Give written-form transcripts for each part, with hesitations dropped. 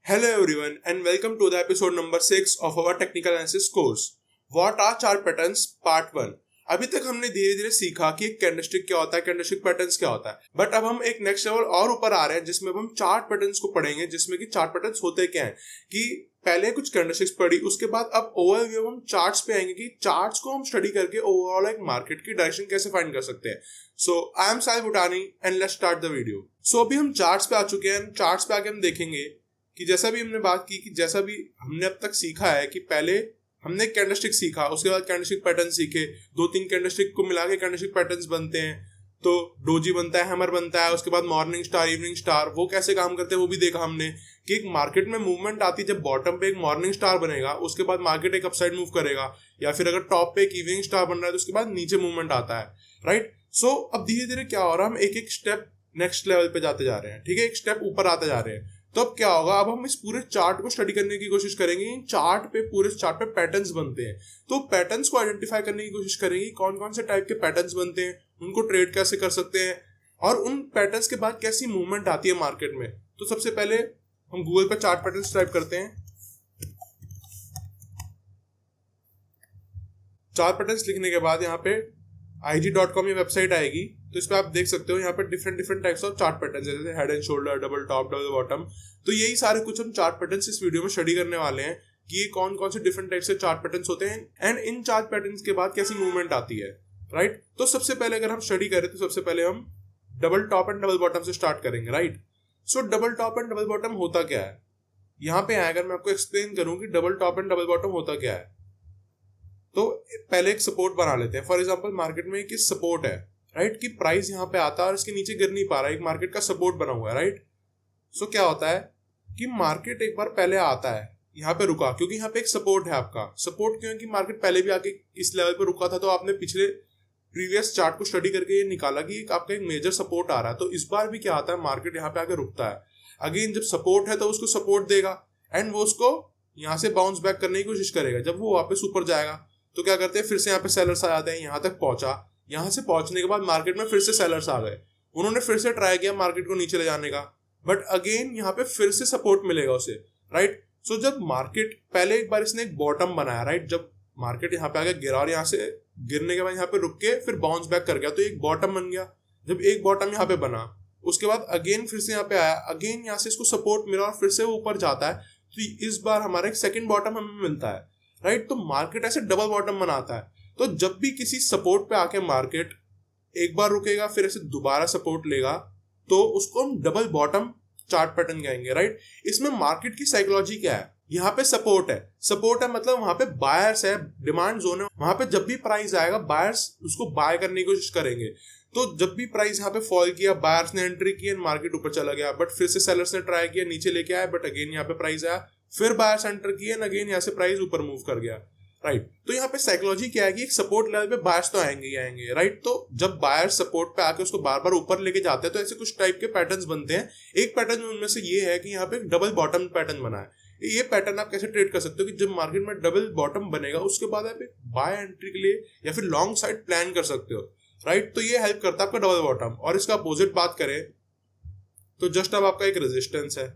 Hello everyone and welcome to the episode number 6 of our technical analysis course. What are chart patterns part 1. अभी तक हमने धीरे धीरे सीखा कि कैंडलस्टिक क्या होता है, कैंडलस्टिक पैटर्न्स क्या होता है, बट अब हम एक नेक्स्ट लेवल और ऊपर आ रहे हैं जिसमें अब हम चार्ट पैटर्न्स को पढ़ेंगे, जिसमें कि चार्ट पैटर्न्स होते क्या हैं कि पहले कुछ कैंडलस्टिक्स पढ़ी, उसके बाद अब ओवरव्यू हम चार्ट्स पे आएंगे कि चार्ट्स को हम स्टडी करके ओवरऑल एक मार्केट की डायरेक्शन कैसे फाइंड कर सकते हैं. So I am Sahil Bhutani and let's start the video. So अभी हम चार्ट्स पे आ चुके हैं. चार्ट्स पे आके हम देखेंगे कि जैसा भी हमने बात की कि जैसा भी हमने अब तक सीखा है कि पहले हमने कैंडलस्टिक सीखा, उसके बाद कैंडलस्टिक पैटर्न सीखे, 2-3 कैंडलस्टिक को मिला के कैंडलस्टिक पैटर्न्स बनते हैं. तो डोजी बनता है, हैमर बनता है, उसके बाद मॉर्निंग स्टार, इवनिंग स्टार, वो कैसे काम करते हैं वो भी देखा हमने कि एक मार्केट में मूवमेंट आती है जब बॉटम पे एक मॉर्निंग स्टार बनेगा, उसके बाद मार्केट एक अपसाइड मूव करेगा, या फिर अगर टॉप पे एक इवनिंग स्टार बन रहा है तो उसके बाद नीचे मूवमेंट आता है. राइट. सो अब धीरे धीरे क्या हो रहा है, हम एक एक स्टेप नेक्स्ट लेवल पे जाते जा रहे हैं. ठीक है, एक स्टेप ऊपर आते जा रहे हैं. तो अब क्या होगा, अब हम इस पूरे चार्ट को स्टडी करने की कोशिश करेंगे. इन पूरे चार्ट पे पैटर्न्स बनते हैं, तो पैटर्न्स को आइडेंटिफाई करने की कोशिश करेंगे कौन कौन से टाइप के पैटर्न्स बनते हैं, उनको ट्रेड कैसे कर सकते हैं, और उन पैटर्न्स के बाद कैसी मूवमेंट आती है मार्केट में. तो सबसे पहले हम गूगल पर चार्ट पैटर्न्स टाइप करते हैं. चार्ट पैटर्न्स लिखने के बाद यहाँ पे IG.com ये वेबसाइट आएगी. तो इस पे आप देख सकते हो यहाँ पे different types of chart patterns, जैसे head and shoulder, double top, double bottom. तो यही सारे कुछ हम चार्ट पैटर्न्स इस वीडियो में स्टडी करने वाले हैं कि ये कौन कौन से डिफरेंट टाइप्स के चार्ट पैटर्न्स होते हैं एंड इन चार्ट पैटर्न्स के बाद कैसी मूवमेंट आती है. राइट. तो सबसे पहले अगर हम स्टडी करें तो सबसे पहले हम double top and double bottom से स्टार्ट करेंगे. Right. So double top and double bottom होता क्या है, यहाँ पे अगर मैं आपको एक्सप्लेन करूं कि double top and double bottom होता क्या है, तो पहले एक सपोर्ट बना लेते हैं. फॉर एग्जांपल मार्केट में एक सपोर्ट है, राइट, कि प्राइस यहाँ पे आता है और इसके नीचे गिर नहीं पा रहा है, एक मार्केट का सपोर्ट बना हुआ है. राइट. सो क्या होता है कि मार्केट एक बार पहले आता है, यहाँ पे रुका, क्योंकि यहाँ पे एक सपोर्ट है. आपका सपोर्ट क्यों है कि मार्केट पहले भी आके इस लेवल पे रुका था, तो आपने पिछले प्रीवियस चार्ट को स्टडी करके ये निकाला कि आपका एक मेजर सपोर्ट आ रहा है. तो इस बार भी क्या आता है, मार्केट यहाँ पे आके रुकता है. अगेन जब सपोर्ट है तो उसको सपोर्ट देगा एंड वो उसको यहाँ से बाउंस बैक करने की कोशिश करेगा. जब वो वापस ऊपर जाएगा तो क्या करते हैं, फिर से यहाँ पे सेलर्स आ जाते हैं. यहाँ तक पहुंचा, यहाँ से पहुंचने के बाद मार्केट में फिर से सेलर्स आ गए, उन्होंने फिर से ट्राई किया मार्केट को नीचे ले जाने का, बट अगेन यहाँ पे फिर से सपोर्ट मिलेगा उसे. राइट. सो जब मार्केट पहले एक बार इसने एक बॉटम बनाया, राइट, जब मार्केट यहाँ पे आगे गिरा और यहाँ से गिरने के बाद यहाँ पे रुक के फिर बाउंस बैक कर गया, तो एक बॉटम बन गया. जब एक बॉटम यहाँ पे बना, उसके बाद अगेन फिर से यहाँ पे आया, अगेन यहाँ से इसको सपोर्ट मिला और फिर से वो ऊपर जाता है, तो इस बार हमारा एक सेकेंड बॉटम हमें मिलता है. राइट. तो मार्केट ऐसे डबल बॉटम बनाता है. तो जब भी किसी सपोर्ट पे आके मार्केट एक बार रुकेगा फिर ऐसे दोबारा सपोर्ट लेगा, तो उसको हम डबल बॉटम चार्ट पैटर्न कहेंगे. राइट. इसमें मार्केट की साइकोलॉजी क्या है, यहाँ पे सपोर्ट है मतलब वहां पे बायर्स है, डिमांड जोन है, वहां पे जब भी प्राइस आएगा बायर्स उसको बाय करने की कोशिश करेंगे. तो जब भी प्राइस यहाँ पे फॉल किया, बायर्स ने एंट्री की, मार्केट ऊपर चला गया, बट फिर से सेलर्स ने ट्राई किया, नीचे लेके आया, बट अगेन यहाँ पे प्राइस आया, फिर बायर्स एंटर किए, अगेन यहाँ से प्राइस ऊपर मूव कर गया. राइट. तो यहाँ पे साइकोलॉजी क्या है कि एक सपोर्ट लेवल पे बायर्स तो आएंगे ही आएंगे. राइट. तो जब बायर्स सपोर्ट पे आके उसको बार बार ऊपर लेके जाते हैं तो ऐसे कुछ टाइप के पैटर्न्स बनते हैं. एक पैटर्न उनमें से ये है कि यहाँ पे एक डबल बॉटम पैटर्न बना है. ये पैटर्न आप कैसे ट्रेड कर सकते हो कि जब मार्केट में डबल बॉटम बनेगा उसके बाद आप एक बाय एंट्री के लिए या फिर लॉन्ग साइड प्लान कर सकते हो. राइट. तो ये हेल्प करता है आपका डबल बॉटम. और इसका अपोजिट बात करें तो जस्ट अब आपका एक रेजिस्टेंस है.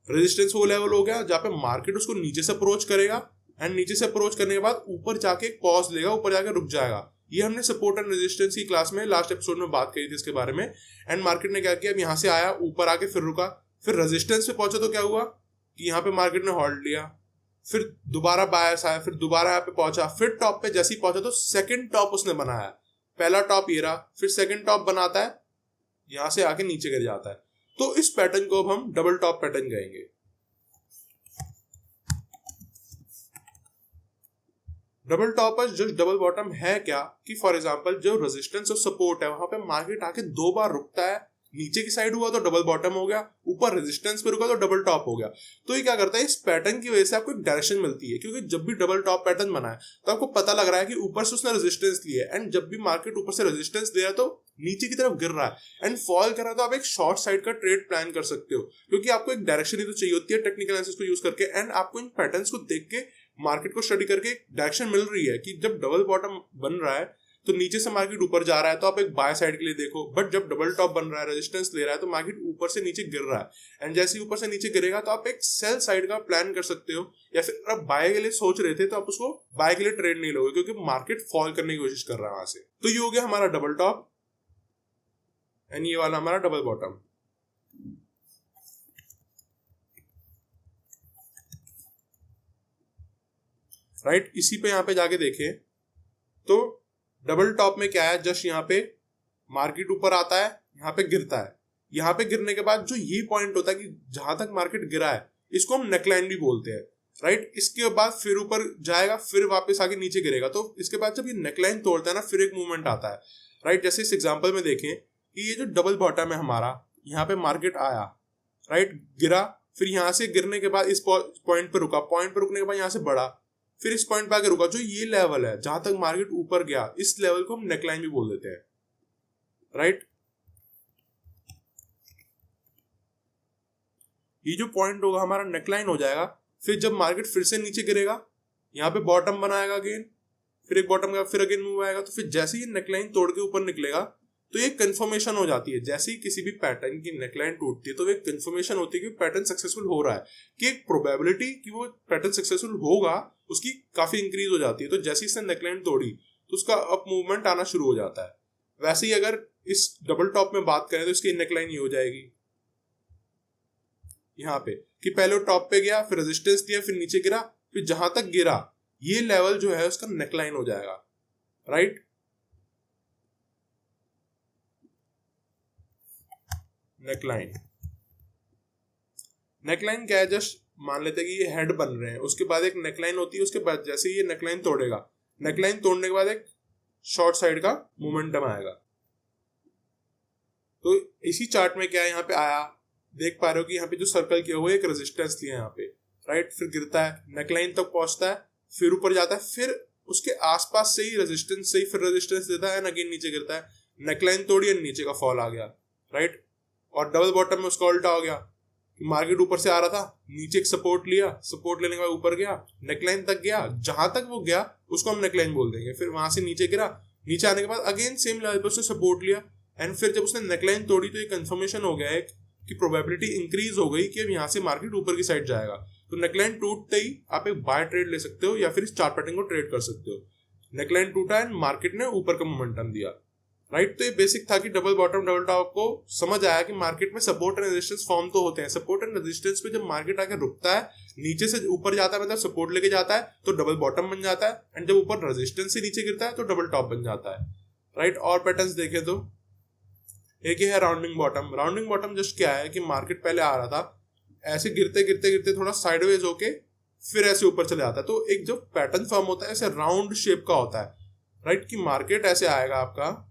रेजिस्टेंस वो लेवल हो गया जहाँ पे मार्केट उसको नीचे से अप्रोच करेगा एंड नीचे से अप्रोच करने के बाद ऊपर जाके एक पॉज लेगा, ऊपर जाके रुक जाएगा. ये हमने सपोर्ट एंड रेजिस्टेंस की क्लास में लास्ट एपिसोड में बात करी थी इसके बारे में. एंड मार्केट ने क्या किया, अब यहाँ से आया, ऊपर आके फिर रुका, फिर रेजिस्टेंस पे पहुंचा तो क्या हुआ कि यहाँ पे मार्केट ने होल्ड लिया, फिर दोबारा बायर्स आया, फिर दोबारा यहाँ पे पहुंचा, फिर टॉप पे जैसे ही पहुंचा तो सेकंड टॉप उसने बनाया. पहला टॉप ये रहा, फिर सेकंड टॉप बनाता है, यहाँ से आके नीचे गिर जाता है. तो इस पैटर्न को अब हम डबल टॉप पैटर्न कहेंगे. डबल टॉप और जस्ट डबल बॉटम है क्या कि फॉर एग्जांपल जो रेजिस्टेंस और सपोर्ट है वहां पे मार्केट आके दो बार रुकता है, नीचे की साइड हुआ तो डबल बॉटम हो गया, ऊपर रेजिस्टेंस पे रुका तो डबल टॉप हो गया. तो ये क्या करता है, इस पैटर्न की वजह से आपको एक डायरेक्शन मिलती है, क्योंकि जब भी डबल टॉप पैटर्न बना है तो आपको पता लग रहा है कि ऊपर से उसने रेजिस्टेंस लिया है, एंड जब भी मार्केट ऊपर से रेजिस्टेंस दे रहा है तो नीचे की तरफ गिर रहा है एंड फॉल कर रहा है, तो आप एक शॉर्ट साइड का ट्रेड प्लान कर सकते हो, क्योंकि आपको एक डायरेक्शन ही तो चाहिए होती है टेक्निकल एनालिसिस को यूज करके. एंड आपको इन पैटर्न्स को देख के मार्केट को स्टडी करके एक डायरेक्शन मिल रही है कि जब डबल बॉटम बन रहा है तो नीचे से मार्केट ऊपर जा रहा है तो आप एक बाय साइड के लिए देखो, बट जब डबल टॉप बन रहा है, रेजिस्टेंस ले रहा है, तो मार्केट ऊपर से नीचे गिर रहा है, एंड जैसे ही ऊपर से नीचे गिरेगा तो आप एक सेल साइड का प्लान कर सकते हो, या फिर आप बाय के लिए सोच रहे थे तो आप उसको बाय के लिए ट्रेड नहीं लोगे क्योंकि मार्केट फॉल करने की कोशिश कर रहा है वहां से। तो ये हो गया हमारा डबल टॉप एंड ये वाला हमारा डबल बॉटम। राइट, इसी पे यहाँ पे जाके देखें तो डबल टॉप में क्या है, जस्ट यहाँ पे मार्केट ऊपर आता है, यहाँ पे गिरता है, यहाँ पे गिरने के बाद जो ये पॉइंट होता है कि जहां तक मार्केट गिरा है इसको हम नेकलाइन भी बोलते हैं। राइट, इसके बाद फिर ऊपर जाएगा, फिर वापस आके नीचे गिरेगा, तो इसके बाद जब ये नेकलाइन तोड़ता है ना, फिर एक मूवमेंट आता है। राइट, जैसे इस एग्जांपल में देखें कि ये जो डबल बॉटम है हमारा, यहाँ पे मार्केट आया, राइट, गिरा, फिर यहाँ से गिरने के बाद इस पॉइंट पर रुका, पॉइंट पर रुकने के बाद यहाँ से बढ़ा, फिर इस पॉइंट पे आके रुका। जो ये लेवल है जहां तक मार्केट ऊपर गया, इस लेवल को हम नेकलाइन भी बोल देते हैं। राइट, ये जो पॉइंट होगा हमारा नेकलाइन हो जाएगा। फिर जब मार्केट फिर से नीचे गिरेगा, यहाँ पे बॉटम बनाएगा अगेन, फिर एक बॉटम का फिर अगेन मूव आएगा, तो फिर जैसे ही नेकलाइन तोड़ के ऊपर निकलेगा तो ये कंफर्मेशन हो जाती है। जैसे ही किसी भी पैटर्न की नेकलाइन टूटती है तो एक कंफर्मेशन होती है कि पैटर्न सक्सेसफुल हो रहा है, कि एक प्रोबेबिलिटी कि वो पैटर्न सक्सेसफुल होगा उसकी काफी इंक्रीज हो जाती है। तो जैसे ही इसने नेकलाइन तोड़ी तो उसका अप मूवमेंट आना शुरू हो जाता है। वैसे ही अगर इस डबल टॉप में बात करें तो इसकी नेकलाइन ये हो जाएगी यहाँ पे, कि पहले टॉप पे गया, फिर रेजिस्टेंस दिया, फिर नीचे गिरा, फिर जहां तक गिरा ये लेवल जो है उसका नेकलाइन हो जाएगा। राइट, नेकलाइन, नेकलाइन क्या है, जस्ट मान लेते हैं कि ये हेड बन रहे हैं, उसके बाद एक नेकलाइन होती है, उसके बाद जैसे ये नेकलाइन तोड़ेगा, नेकलाइन तोड़ने के बाद एक शॉर्ट साइड का मोमेंटम आएगा। तो इसी चार्ट में क्या है, यहाँ पे आया, देख पा रहे हो कि यहाँ पे जो सर्कल किया हुआ है एक रेजिस्टेंस लिया यहाँ पे। राइट, फिर गिरता है, नेकलाइन तक पहुंचता है, फिर ऊपर जाता है, फिर उसके आसपास से ही रेजिस्टेंस से ही फिर रेजिस्टेंस देता है, अगेन नीचे गिरता है, नेकलाइन तोड़ी और नीचे का फॉल आ गया। राइट, और डबल बॉटम में उसका उल्टा हो गया, मार्केट ऊपर से आ रहा था, नीचे एक सपोर्ट लिया, सपोर्ट लेने के बाद ऊपर गया, नेकलाइन तक गया, जहां तक वो गया उसको हम नेकलाइन बोल देंगे। फिर वहां से नीचे गिरा, नीचे आने के बाद अगेन सेम लेवल पर उसने सपोर्ट लिया, एंड फिर जब उसने नेकलाइन तोड़ी तो एक कंफर्मेशन हो गया है कि प्रोबेबिलिटी इंक्रीज हो गई कि अब यहाँ से मार्केट ऊपर की साइड जाएगा। तो नेकलाइन टूटते ही आप एक बाय ट्रेड ले सकते हो या फिर इस चार्ट पैटर्न को ट्रेड कर सकते हो। नेकलाइन टूटा एंड मार्केट ने ऊपर का मोमेंटम दिया। राइट, तो ये बेसिक था कि डबल बॉटम डबल टॉप को समझ आया कि मार्केट में सपोर्ट एंड रेजिस्टेंस फॉर्म तो होते हैं। सपोर्ट एंड रेजिस्टेंस पे जब मार्केट आके रुकता है, नीचे से ऊपर जाता है, मतलब सपोर्ट लेके जाता है, तो डबल बॉटम बन जाता है, एंड जब ऊपर रेजिस्टेंस से नीचे गिरता है तो डबल टॉप बन जाता है। राइट, और पैटर्न्स देखे तो एक ही है rounding bottom. Rounding bottom just क्या है कि मार्केट पहले आ रहा था, ऐसे गिरते गिरते गिरते थोड़ा साइडवेज होके फिर ऐसे ऊपर चले जाता है, तो एक जो पैटर्न फॉर्म होता है ऐसे राउंड शेप का होता है। राइट, कि मार्केट ऐसे आएगा आपका,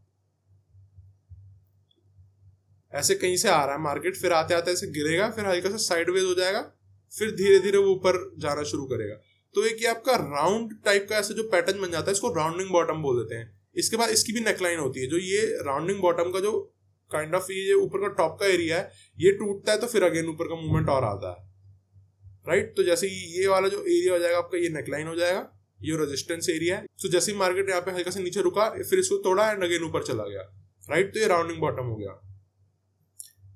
ऐसे कहीं से आ रहा है मार्केट, फिर आते आते ऐसे गिरेगा, फिर हल्का सा साइडवेज हो जाएगा, फिर धीरे धीरे वो ऊपर जाना शुरू करेगा। तो एक ये आपका राउंड टाइप का ऐसे जो पैटर्न बन जाता है इसको राउंडिंग बॉटम बोल देते हैं। इसके बाद इसकी भी नेकलाइन होती है, जो ये राउंडिंग बॉटम का जो काइंड ऑफ ये ऊपर का टॉप का एरिया है ये टूटता है तो फिर अगेन ऊपर का मूवमेंट और आता है। राइट, तो जैसे ये वाला जो एरिया हो जाएगा आपका, ये नेकलाइन हो जाएगा, ये रेजिस्टेंस एरिया है। तो जैसे मार्केट यहाँ पे हल्का से नीचे रुका, फिर इसको तोड़ा एंड अगेन ऊपर चला गया। राइट, तो ये राउंडिंग बॉटम हो गया।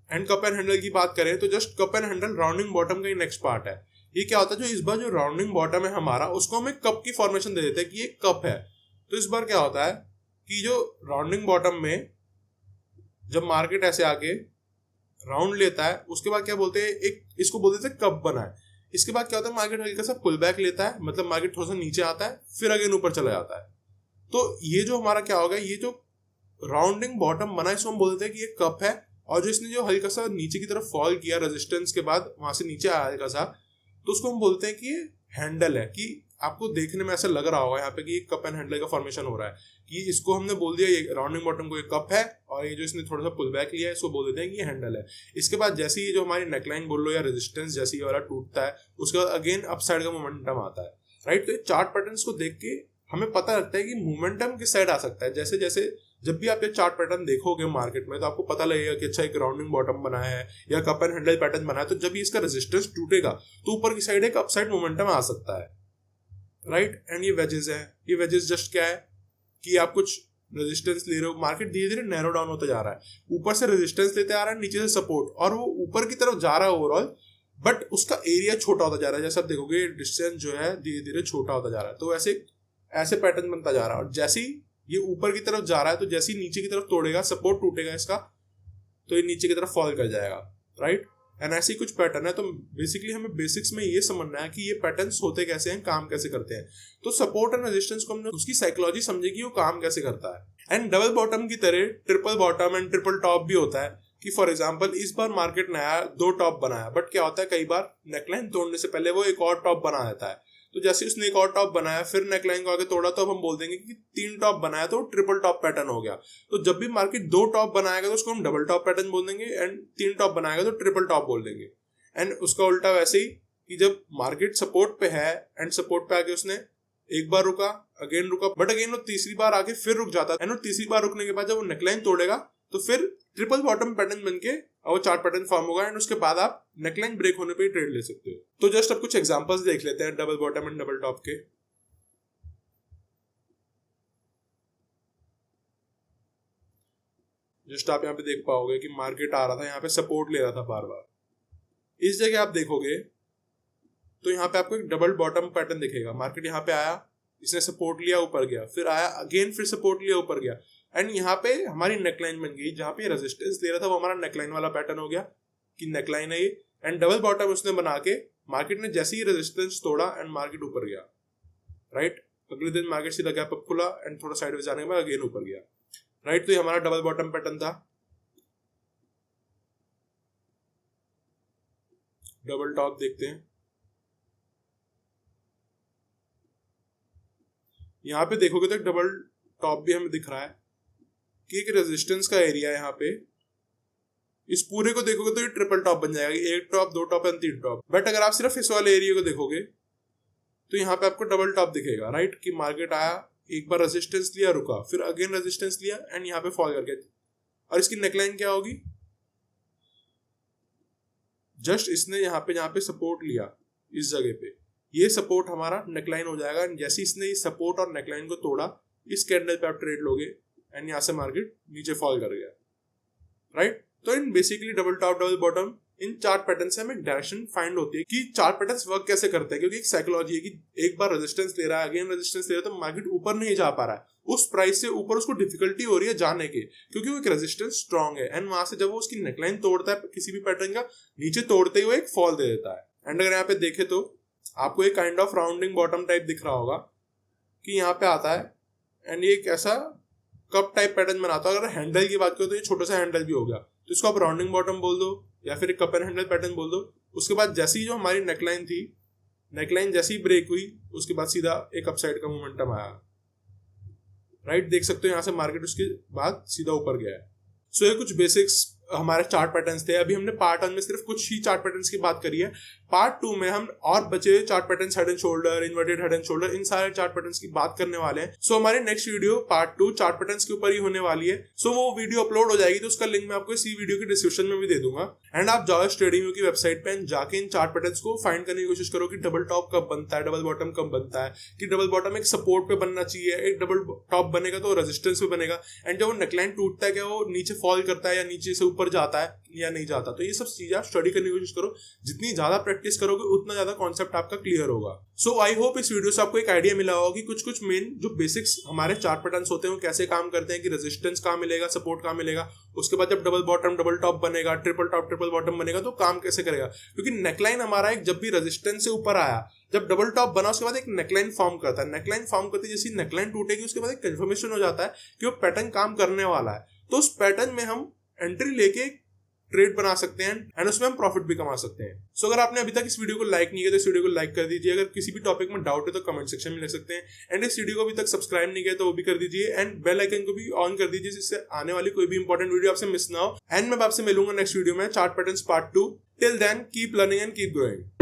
एंड कप एंड हैंडल की बात करें तो just cup and handle rounding bottom का ही नेक्स्ट पार्ट है। ये क्या होता है, जो इस बार जो राउंडिंग बॉटम है हमारा, उसको हम एक कप की फॉर्मेशन दे देते हैं कि ये कप है। तो इस बार क्या होता है कि जो राउंडिंग बॉटम में जब मार्केट ऐसे आके राउंड लेता है, उसके बाद क्या बोलते हैं, एक इसको बोल देते हैं कप बना है। इसके बाद क्या होता है, मार्केट हल्का सा पुल बैक लेता है, मतलब मार्केट थोड़ा सा नीचे आता है, फिर अगेन ऊपर चला जाता है। तो ये जो हमारा क्या होगा, ये जो राउंडिंग बॉटम बना है इसको हम बोल देते हैं कि ये कप है। और जो इसने जो हल्का सा नीचे की तरफ फॉल किया रेजिस्टेंस के बाद, वहां से नीचे आया हल्का सा, तो उसको हम बोलते हैं कि ये हैंडल है। कि आपको देखने में ऐसा लग रहा होगा यहाँ पे कि कप एंड हैंडल का फॉर्मेशन हो रहा है, कि इसको हमने बोल दिया ये राउंडिंग बॉटम को एक कप है, और ये जो इसने थोड़ा सा पुल बैक लिया है इसको बोल देते हैं कि ये हैंडल है। इसके बाद जैसे ही जो हमारी नेकलाइन बोल लो या रेजिस्टेंस जैसे ये वाला टूटता है, उसके बाद अगेन अप साइड का मोमेंटम आता है। राइट, तो चार्ट पैटर्न्स को देख के हमें पता लगता है कि मोमेंटम किस साइड आ सकता है। जैसे जैसे जब भी आप ये चार्ट पैटर्न देखोगे मार्केट में तो आपको पता लगेगा कि अच्छा एक राउंडिंग बॉटम बना है या कप एंड हैंडल पैटर्न बना है, तो जब भी इसका रेजिस्टेंस टूटेगा तो ऊपर की साइड एक अप साइड मोमेंटम आ सकता है। राइट, एंड ये वेजेस है। ये वेजेस जस्ट क्या है कि आप कुछ रेजिस्टेंस ले रहे हो, मार्केट धीरे धीरे नैरो डाउन होता जा रहा है, ऊपर से रेजिस्टेंस लेते आ रहा है, नीचे से सपोर्ट, और वो ऊपर की तरफ जा रहा है ओवरऑल, बट उसका एरिया छोटा होता जा रहा है। जैसे आप देखोगे डिस्टेंस जो है धीरे धीरे छोटा होता जा रहा है, तो ऐसे पैटर्न बनता जा रहा है। और जैसे ही ये ऊपर की तरफ जा रहा है तो जैसे ही नीचे की तरफ तोड़ेगा, सपोर्ट टूटेगा इसका, तो ये नीचे की तरफ फॉल कर जाएगा, राइट। एंड ऐसे ही कुछ पैटर्न है। तो बेसिकली हमें बेसिक्स में ये समझना है कि ये पैटर्न्स होते कैसे हैं, काम कैसे करते हैं। तो सपोर्ट एंड रेजिस्टेंस को हमने उसकी साइकोलॉजी समझे कि वो काम कैसे करता है। एंड डबल बॉटम की तरह triple bottom and triple top भी होता है कि फॉर एग्जांपल इस बार मार्केट ने आया, 2 टॉप बनाया, बट क्या होता है कई बार नेकलाइन तोड़ने से पहले वो एक और टॉप बना देता है। तो जैसे उसने एक और टॉप बनाया, फिर नेकलाइन को आगे तोड़ा, तो अब हम बोल देंगे कि 3 टॉप बनाया तो ट्रिपल टॉप पैटर्न हो गया। तो जब भी मार्केट 2 टॉप बनाएगा तो उसको हम डबल टॉप पैटर्न बोल देंगे, एंड 3 टॉप बनाएगा तो ट्रिपल टॉप बोल देंगे। एंड उसका उल्टा वैसे ही कि जब मार्केट सपोर्ट पे है एंड सपोर्ट पे आके उसने एक बार रुका, अगेन रुका, बट अगेन वो तीसरी बार आके फिर रुक जाता है, एंड वो तीसरी बार रुकने के बाद जब वो नेकलाइन तोड़ेगा तो फिर ट्रिपल बॉटम पैटर्न बनके वो चार्ट पैटर्न फॉर्म होगा, एंड उसके बाद आप नेकलाइन ब्रेक होने पे ही ट्रेड ले सकते हो। तो जस्ट अब कुछ एग्जांपल्स देख लेते हैं double bottom and double top के। जस्ट आप यहाँ पे देख पाओगे कि मार्केट आ रहा था, यहाँ पे सपोर्ट ले रहा था बार बार। इस जगह आप देखोगे तो यहाँ पे आपको एक डबल बॉटम पैटर्न दिखेगा। मार्केट यहाँ पे आया, इसने सपोर्ट लिया, ऊपर गया, फिर आया अगेन, फिर सपोर्ट लिया, ऊपर गया, एंड यहाँ पे हमारी नेकलाइन बन गई। जहाँ पे रेजिस्टेंस ले रहा था वो हमारा नेकलाइन वाला पैटर्न हो गया कि नेकलाइन है ये, एंड डबल बॉटम उसने बना के मार्केट ने जैसे ही रेजिस्टेंस तोड़ा एंड मार्केट ऊपर गया, राइट। अगले दिन मार्केट सीधा गैप अप खुला एंड थोड़ा साइडवेज जाने के बाद अगेन ऊपर गया, राइट। तो ये हमारा डबल बॉटम पैटर्न था। डबल टॉप देखते हैं। यहाँ पे देखोगे तो एक डबल टॉप भी हमें दिख रहा है कि एक रेजिस्टेंस का एरिया है यहाँ पे। इस पूरे को देखोगे तो ये ट्रिपल टॉप बन जाएगा, 1 top, 2 top and 3 top. But अगर आप सिर्फ इस वाले एरिया को देखोगे तो यहाँ पे आपको डबल टॉप दिखेगा, राइट, कि मार्केट आया, एक बार रेजिस्टेंस लिया, रुका, फिर अगेन रेजिस्टेंस लिया एंड यहाँ पे फॉल कर गया। और इसकी नेकलाइन क्या होगी, जस्ट इसने यहाँ पे सपोर्ट लिया इस जगह पे, ये सपोर्ट हमारा नेकलाइन हो जाएगा। एंड जैसे इसने इस सपोर्ट और नेकलाइन को तोड़ा, इस कैंडल पे आप ट्रेड लोगे एंड यहाँ से मार्केट नीचे फॉल कर गया, राइट। तो in basically double top, double bottom, in chart pattern से हमें डायरेक्शन फाइंड होती है कि चार्ट पैटर्न्स वर्क कैसे करते हैं। क्योंकि एक साइकोलॉजी है कि एक बार रेजिस्टेंस ले रहा है, अगेन रेजिस्टेंस ले रहा है, तो मार्केट ऊपर नहीं जा पा रहा है, उस प्राइस से ऊपर उसको डिफिकल्टी हो रही है जाने के, क्योंकि वो एक रेजिस्टेंस स्ट्रांग है। एंड वहां से जब वो उसकी नेकलाइन तोड़ता है किसी भी पैटर्न का, नीचे तोड़ते ही वो एक फॉल दे देता है। एंड अगर यहाँ पे देखे तो आपको एक kind of rounding bottom type दिख रहा होगा कि यहाँ पे आता है एंड ये एक ऐसा कप टाइप पैटर्न बनाता है। अगर हैंडल की बात करो तो ये छोटा सा हैंडल भी हो गया, तो इसको आप राउंडिंग बॉटम बोल दो या फिर एक कप एंड हैंडल पैटर्न बोल दो। उसके बाद जैसी जो हमारी नेकलाइन थी, नेकलाइन जैसी ही ब्रेक हुई, उसके बाद सीधा एक अपसाइड का मोमेंटम आया, राइट। देख सकते हो यहाँ से मार्केट उसके बाद सीधा ऊपर गया है। सो ये कुछ बेसिक्स हमारे चार्ट पैटर्न्स थे। अभी हमने पार्ट 1 में सिर्फ कुछ ही चार्ट पैटर्न्स की बात करी है। पार्ट 2 में हम और बचे हुए chart patterns, head and shoulder, inverted head and shoulder, इन सारे चार्ट पैटर्न्स की बात करने वाले हैं। सो हमारे next video part 2 chart patterns के ऊपर ही होने वाली है। सो वो वीडियो अपलोड हो जाएगी तो उसका लिंक मैं आपको इसी वीडियो की डिस्क्रिप्शन में भी दे दूंगा। एंड आप जाओ ट्रेडिंग की वेबसाइट पे जाके इन चार्ट पैटर्न्स को फाइंड करने की कोशिश करो कि डबल टॉप कब बनता है, डबल बॉटम कब बनता है, कि डबल बॉटम एक सपोर्ट पे बनना चाहिए, एक डबल टॉप बनेगा तो रेजिस्टेंस पे बनेगा, एंड जब वो नेकलाइन टूटता है क्या वो नीचे फॉल करता है या नीचे से ऊपर जाता है या नहीं जाता। तो ये सब चीजें आप स्टडी करने की कोशिश करो। जितनी ज्यादा प्रैक्टिस करोगे उतना ज्यादा कॉन्सेप्ट आपका क्लियर होगा। सो आई होप इस वीडियो से आपको एक आइडिया मिला होगा कि कुछ मेन जो बेसिक्स हमारे चार्ट पैटर्न्स होते हैं वो कैसे काम करते हैं, कि रेजिस्टेंस कहाँ मिलेगा, सपोर्ट कहाँ मिलेगा, उसके बाद जब डबल बॉटम डबल टॉप बनेगा, ट्रिपल टॉप ट्रिपल बॉटम बनेगा तो काम कैसे करेगा। क्योंकि नेकलाइन हमारा एक जब भी रेजिस्टेंस से ऊपर आया, जब डबल टॉप बना उसके बाद एक नेकलाइन फॉर्म करता है, नेकलाइन फॉर्म करते जैसी नेकलाइन टूटेगी उसके बाद एक कंफर्मेशन हो जाता है कि वो पैटर्न काम करने वाला है। तो उस पैटर्न में हम एंट्री लेके ट्रेड बना सकते हैं एंड उसमें हम प्रॉफिट भी कमा सकते हैं। सो अगर आपने अभी तक इस वीडियो को लाइक नहीं किया तो इस वीडियो को लाइक कर दीजिए। अगर किसी भी टॉपिक में डाउट है तो कमेंट सेक्शन में लिख सकते हैं। एंड इस वीडियो को अभी तक सब्सक्राइब नहीं किया तो वो भी कर दीजिए एंड बेल आइकन को भी ऑन कर दीजिए जिससे आने वाली कोई भी इंपॉर्टेंट वीडियो आपसे मिस ना हो। एंड मैं आपसे मिलूंगा नेक्स्ट वीडियो में chart patterns part 2। Till then keep learning and keep growing.